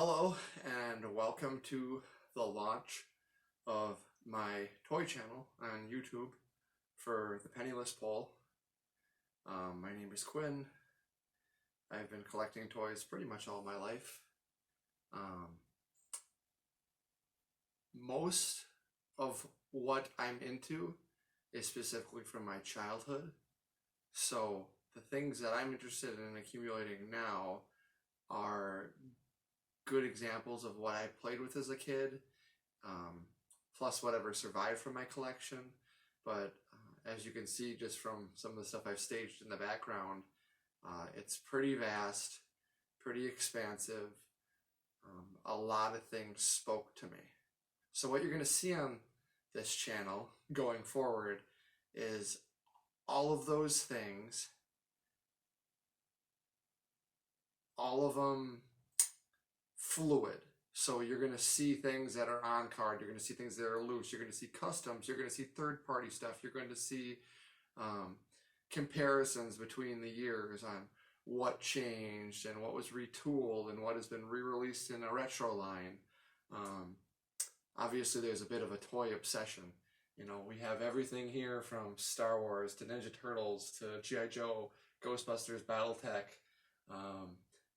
Hello and welcome to the launch of my toy channel on YouTube for the Penniless Pole. My name is Quinn. I've been collecting toys pretty much all my life. Most of what I'm into is specifically from my childhood. So the things that I'm interested in accumulating now are good examples of what I played with as a kid, plus whatever survived from my collection. But as you can see just from some of the stuff I've staged in the background, it's pretty vast, pretty expansive. A lot of things spoke to me. So what you're going to see on this channel going forward is all of those things, all of them fluid. So you're going to see things that are on card, you're going to see things that are loose, you're going to see customs, you're going to see third-party stuff, you're going to see comparisons between the years on what changed and what was retooled and what has been re-released in a retro line. Obviously there's a bit of a toy obsession. You know, we have everything here from Star Wars to Ninja Turtles to G.I. Joe, Ghostbusters, Battletech,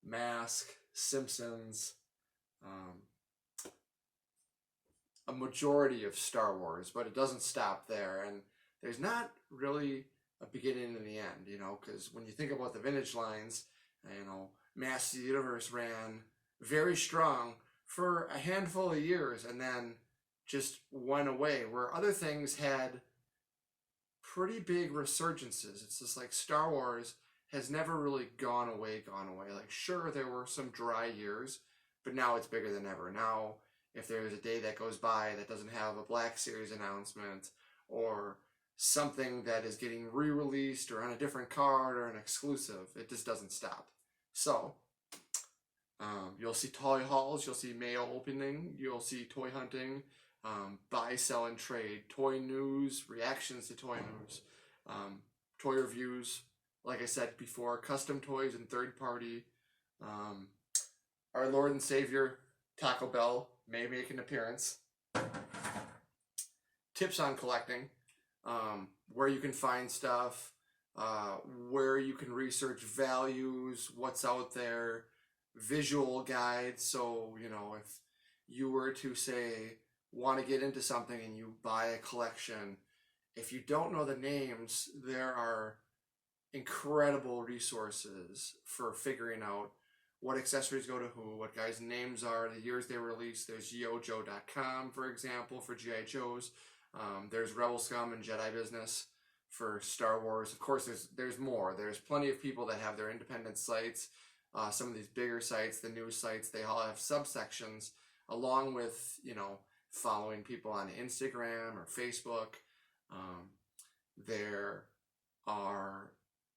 Mask, Simpsons, a majority of Star Wars, but it doesn't stop there. And there's not really a beginning and the end, you know, because when you think about the vintage lines, you know, Masters of the Universe ran very strong for a handful of years and then just went away, where other things had pretty big resurgences. It's just like Star Wars has never really gone away. Like, sure, there were some dry years, but now it's bigger than ever. Now, if there's a day that goes by that doesn't have a Black Series announcement or something that is getting re-released or on a different card or an exclusive, it just doesn't stop. So, you'll see toy hauls, you'll see mail opening, you'll see toy hunting, buy, sell, and trade, toy news, reactions to toy news, toy reviews, like I said before, custom toys and third party. Our Lord and Savior, Taco Bell, may make an appearance. Tips on collecting, where you can find stuff, where you can research values, what's out there, visual guides. So, you know, if you were to say, want to get into something and you buy a collection, if you don't know the names, there are incredible resources for figuring out what accessories go to who, what guys' names are, the years they were released. There's YoJo.com, for example, for G.I. Joes. There's Rebel Scum and Jedi Business for Star Wars. Of course, there's more. There's plenty of people that have their independent sites. Some of these bigger sites, the news sites, they all have subsections, along with, you know, following people on Instagram or Facebook. There are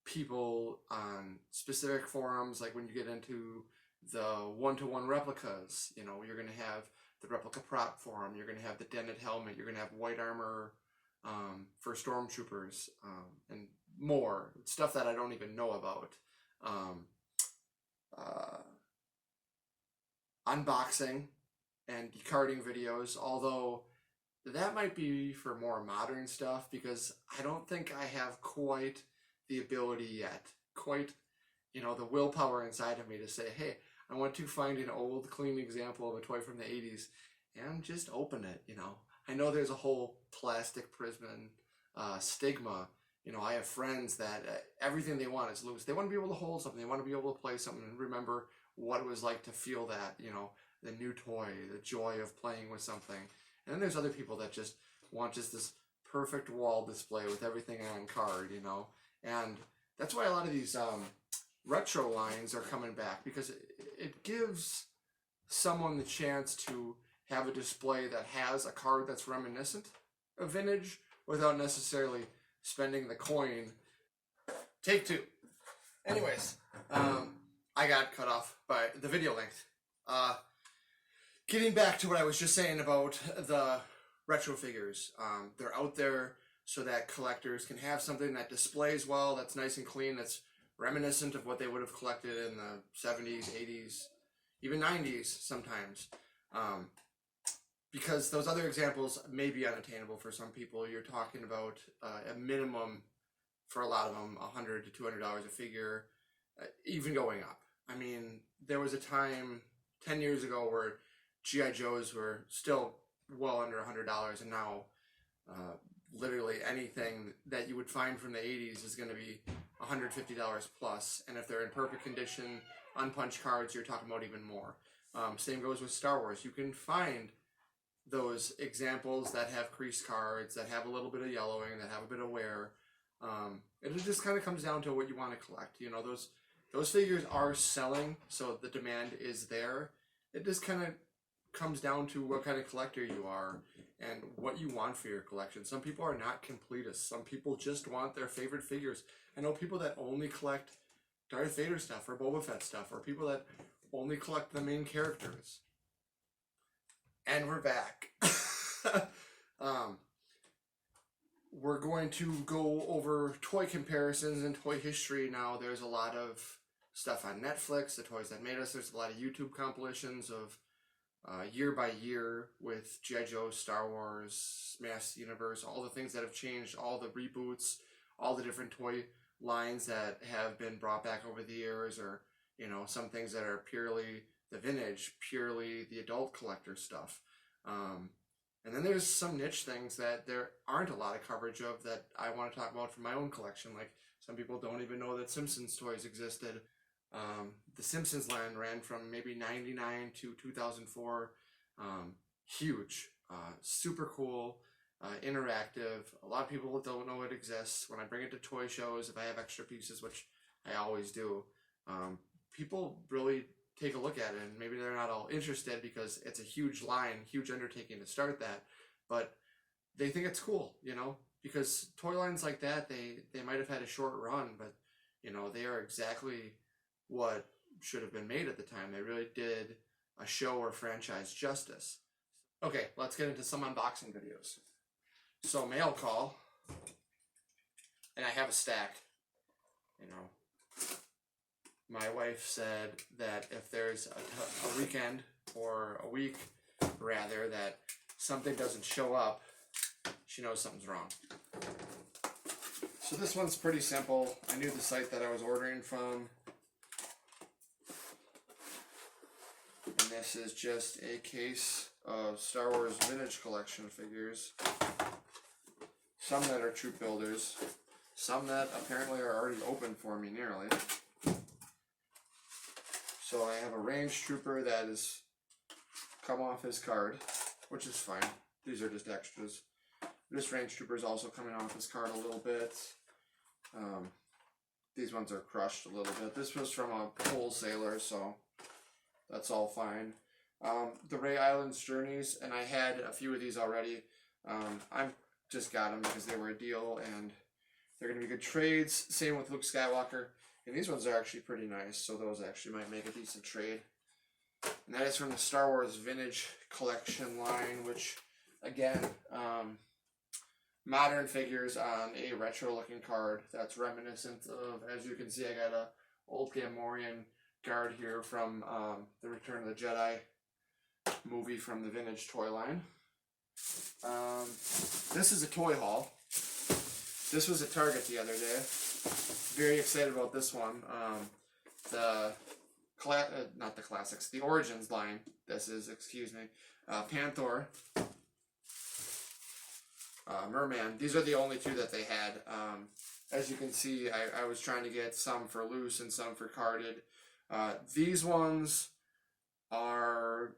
people on specific forums, like when you get into the one-to-one replicas, you know, you're going to have the replica prop forum, you're going to have the dented helmet, you're going to have white armor for stormtroopers, and more stuff that I don't even know about. Unboxing and decarding videos, although that might be for more modern stuff, because I don't think I have quite the ability yet, quite, you know, the willpower inside of me to say, hey, I want to find an old clean example of a toy from the 80s and just open it, you know. I know there's a whole plastic prism stigma. You know, I have friends that everything they want is loose. They want to be able to hold something. They want to be able to play something and remember what it was like to feel that, you know, the new toy, the joy of playing with something. And then there's other people that just want just this perfect wall display with everything on card, you know. And that's why a lot of these retro lines are coming back, because it gives someone the chance to have a display that has a card that's reminiscent of vintage without necessarily spending the coin. Take two. Anyways, I got cut off by the video length. Getting back to what I was just saying about the retro figures. They're out there so that collectors can have something that displays well, that's nice and clean, that's reminiscent of what they would have collected in the 70s, 80s, even 90s sometimes. Because those other examples may be unattainable for some people. You're talking about a minimum for a lot of them, $100 to $200 a figure, even going up. I mean, there was a time 10 years ago where G.I. Joes were still well under $100, and now literally anything that you would find from the 80s is going to be $150 plus, and if they're in perfect condition, unpunched cards, you're talking about even more. Same goes with Star Wars. You can find those examples that have creased cards, that have a little bit of yellowing, that have a bit of wear. It just kind of comes down to what you want to collect. You know, those figures are selling, so the demand is there. It just kind of comes down to what kind of collector you are and what you want for your collection. Some people are not completists. Some people just want their favorite figures. I know people that only collect Darth Vader stuff or Boba Fett stuff, or people that only collect the main characters. And we're back. We're going to go over toy comparisons and toy history now. There's a lot of stuff on Netflix, The Toys That Made Us. There's a lot of YouTube compilations of year by year with G.I. Joe, Star Wars, Master Universe, all the things that have changed, all the reboots, all the different toy lines that have been brought back over the years, or, you know, some things that are purely the vintage, purely the adult collector stuff. And then there's some niche things that there aren't a lot of coverage of that I want to talk about from my own collection. Like, some people don't even know that Simpsons toys existed. The Simpsons line ran from maybe 99 to 2004. Huge, super cool, interactive. A lot of people don't know it exists. When I bring it to toy shows, if I have extra pieces, which I always do, people really take a look at it, and maybe they're not all interested because it's a huge line, huge undertaking to start that, but they think it's cool, you know, because toy lines like that, they might have had a short run, but, you know, they are exactly what should have been made at the time. They really did a show or franchise justice. Okay, let's get into some unboxing videos. So, mail call, and I have a stack, you know. My wife said that if there's a weekend, or a week rather, that something doesn't show up, she knows something's wrong. So this one's pretty simple. I knew the site that I was ordering from. And this is just a case of Star Wars vintage collection figures. Some that are troop builders. Some that apparently are already open for me nearly. So I have a range trooper that has come off his card, which is fine. These are just extras. This range trooper is also coming off his card a little bit. These ones are crushed a little bit. This was from a wholesaler, so that's all fine. The Ray Islands Journeys, and I had a few of these already. I just got them because they were a deal, and they're going to be good trades. Same with Luke Skywalker. And these ones are actually pretty nice, so those actually might make a decent trade. And that is from the Star Wars Vintage Collection line, which, again, modern figures on a retro-looking card that's reminiscent of, as you can see, I got a old Gamorrean guard here from the Return of the Jedi movie from the Vintage toy line. This is a toy haul. This was at Target the other day. Very excited about this one. Not the classics, the Origins line. This is, excuse me, Panther, Merman. These are the only two that they had. As you can see, I was trying to get some for loose and some for carded. These ones are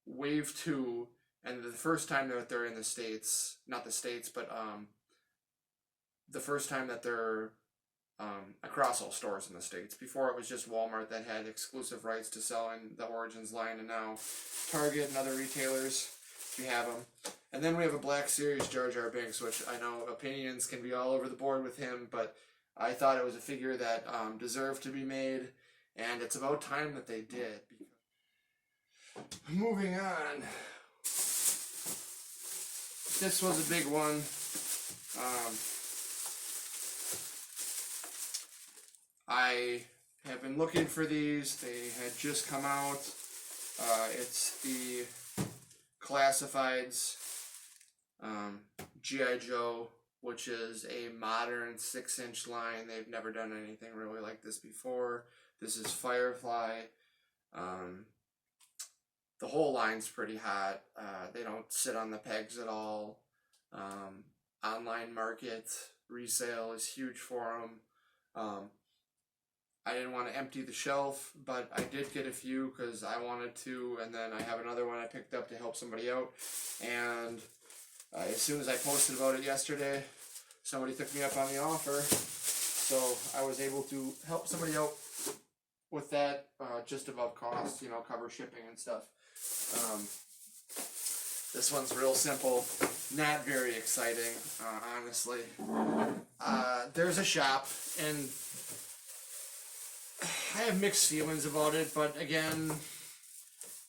Wave 2, and the first time that they're in the States, not the States, but the first time that they're across all stores in the States. Before it was just Walmart that had exclusive rights to sell in the Origins line, and now Target and other retailers, we have them. And then we have a Black Series Jar Jar Binks, which I know opinions can be all over the board with him, but I thought it was a figure that deserved to be made, and it's about time that they did. Moving on. This was a big one. I have been looking for these. They had just come out. It's the Classifieds G.I. Joe, which is a modern 6-inch line. They've never done anything really like this before. This is Firefly. The whole line's pretty hot. They don't sit on the pegs at all. Online market resale is huge for them. I didn't want to empty the shelf, but I did get a few because I wanted to, and then I have another one I picked up to help somebody out. And as soon as I posted about it yesterday, somebody took me up on the offer, so I was able to help somebody out with that, just above cost, you know, cover shipping and stuff. This one's real simple, not very exciting, honestly. There's a shop, and I have mixed feelings about it, but again,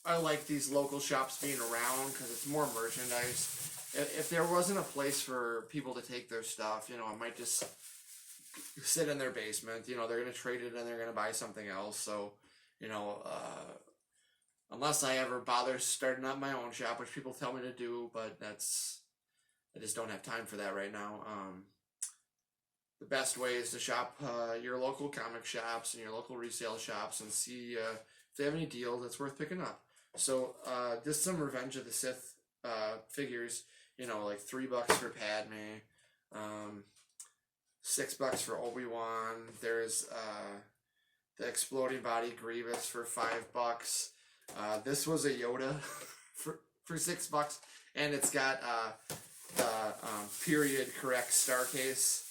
I like these local shops being around because it's more merchandise. If there wasn't a place for people to take their stuff, you know, it might just sit in their basement. You know, they're going to trade it and they're going to buy something else. So, you know, unless I ever bother starting up my own shop, which people tell me to do, but I just don't have time for that right now. The best way is to shop your local comic shops and your local resale shops and see if they have any deals that's worth picking up. So just some Revenge of the Sith figures, you know, like $3 for Padme, $6 for Obi-Wan. There's the Exploding Body Grievous for $5. This was a Yoda for $6, and it's got the period correct star case,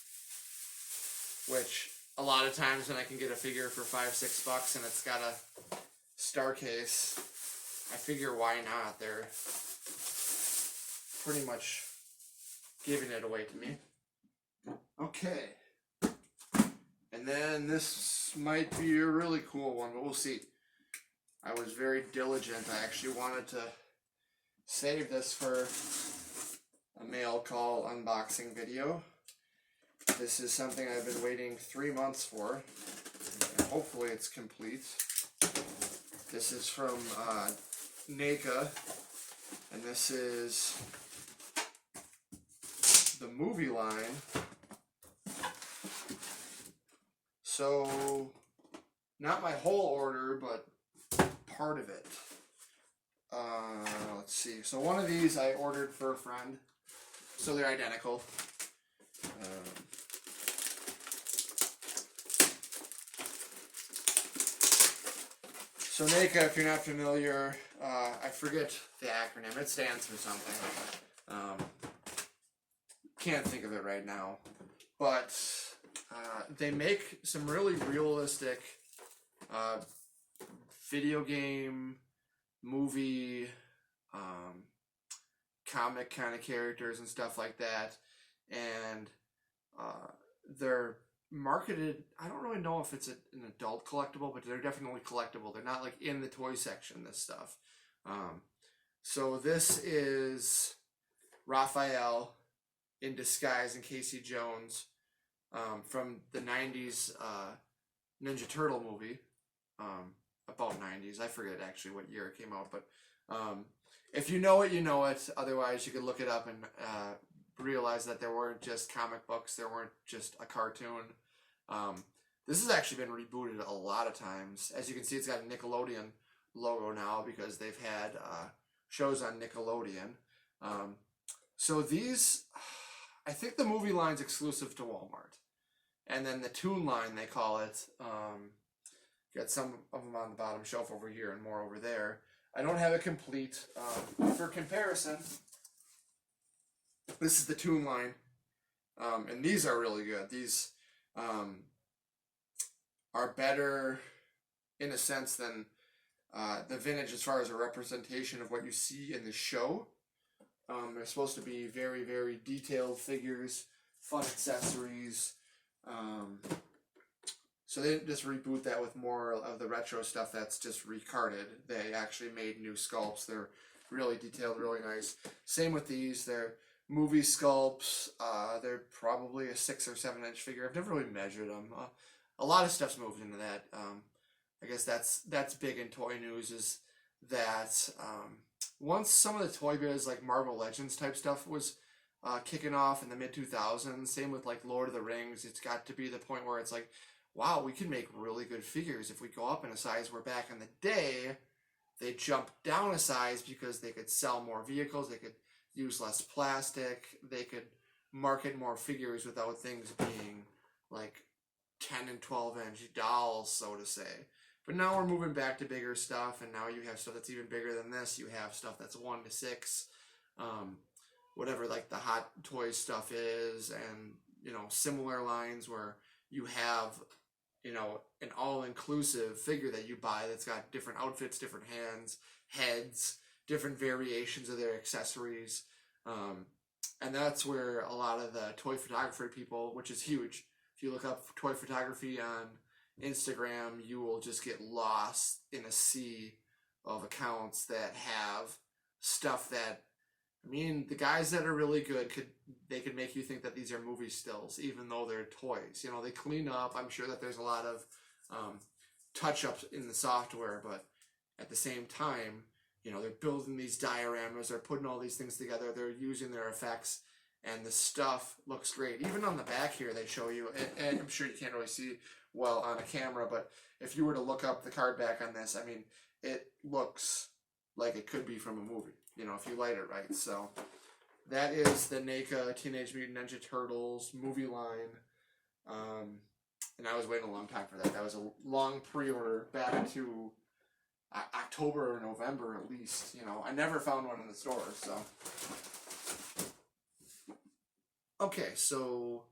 which a lot of times when I can get a figure for $5-6 and it's got a star case, I figure why not? They're pretty much giving it away to me. Okay. And then this might be a really cool one, but we'll see. I was very diligent. I actually wanted to save this for a mail call unboxing video. This is something I've been waiting 3 months for, and hopefully it's complete. This is from NECA, and this is the movie line. So, not my whole order, but part of it. Let's see. So one of these I ordered for a friend, so they're identical. So NECA, if you're not familiar, I forget the acronym. It stands for something. Can't think of it right now. But they make some really realistic video game, movie, comic kind of characters and stuff like that. And they're marketed, I don't really know if it's an adult collectible, but they're definitely collectible. They're not like in the toy section, this stuff. So this is Raphael in disguise, and Casey Jones from the 90s Ninja Turtle movie. About 90s. I forget actually what year it came out, but if you know it, you know it. Otherwise, you could look it up and realize that there weren't just comic books, there weren't just a cartoon. This has actually been rebooted a lot of times. As you can see, it's got a Nickelodeon logo now because they've had shows on Nickelodeon. So these, I think the movie line's exclusive to Walmart. And then the Toon line, they call it. Got some of them on the bottom shelf over here and more over there. I don't have it complete. For comparison, this is the Toon line. And these are really good. These are better in a sense than the vintage as far as a representation of what you see in the show. They're supposed to be very, very detailed figures, fun accessories. So they didn't just reboot that with more of the retro stuff that's just recarded. They actually made new sculpts. They're really detailed, really nice. Same with these. They're movie sculpts. They're probably a 6 or 7 inch figure. I've never really measured them. a lot of stuff's moved into that. I guess that's big in toy news, is that once some of the Toy Biz like Marvel Legends type stuff was kicking off in the mid 2000s, same with like Lord of the Rings, it's got to be the point where it's like, wow, we can make really good figures if we go up in a size. Where back in the day, they jumped down a size because they could sell more vehicles, they could use less plastic, they could market more figures without things being like 10 and 12-inch dolls, so to say. But now we're moving back to bigger stuff, and now you have stuff that's even bigger than this. You have stuff that's 1 to 6, whatever like the Hot Toys stuff is, and similar lines where you have an all-inclusive figure that you buy that's got different outfits, different heads, different variations of their accessories. And that's where a lot of the toy photography people, which is huge. If you look up toy photography on Instagram, you will just get lost in a sea of accounts that have stuff that, the guys that are really good could make you think that these are movie stills, even though they're toys. They clean up. I'm sure that there's a lot of touch-ups in the software, but at the same time, they're building these dioramas, they're putting all these things together, they're using their effects, and the stuff looks great. Even on the back here, they show you, and I'm sure you can't really see well on a camera, but if you were to look up the card back on this, it looks like it could be from a movie, if you light it right. So that is the NECA Teenage Mutant Ninja Turtles movie line. And I was waiting a long time for that. That was a long pre-order back to October or November at least. I never found one in the store, so. Okay, so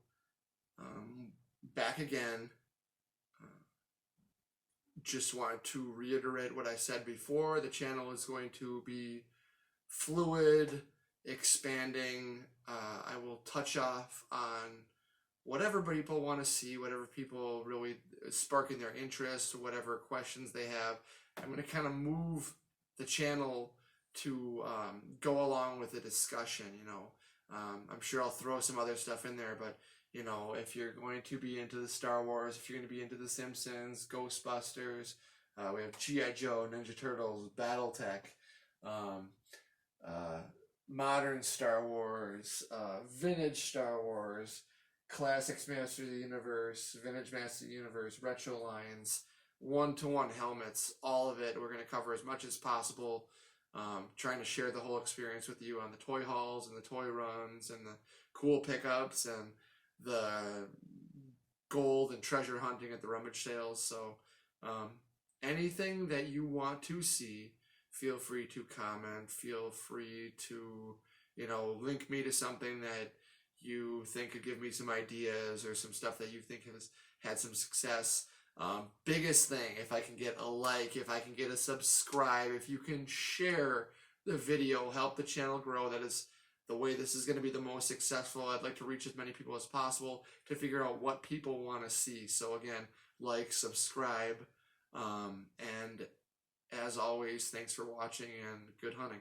back again. Just wanted to reiterate what I said before. The channel is going to be fluid, expanding. I will touch off on whatever people want to see, whatever people really sparking their interest, whatever questions they have. I'm going to kind of move the channel to go along with the discussion. I'm sure I'll throw some other stuff in there, but if you're going to be into the Star Wars, if you're going to be into the Simpsons, Ghostbusters, we have G.I. Joe, Ninja Turtles, Battletech, modern Star Wars, vintage Star Wars, classics Masters of the Universe, vintage Masters of the Universe, retro lines, one-to-one helmets, all of it. We're going to cover as much as possible, trying to share the whole experience with you on the toy hauls and the toy runs and the cool pickups and the gold and treasure hunting at the rummage sales. So anything that you want to see, feel free to comment, feel free to link me to something that you think could give me some ideas or some stuff that you think has had some success. Biggest thing, if I can get a like, if I can get a subscribe, if you can share the video, help the channel grow. That is the way this is going to be the most successful. I'd like to reach as many people as possible to figure out what people want to see. So again, like, subscribe, and as always, thanks for watching and good hunting.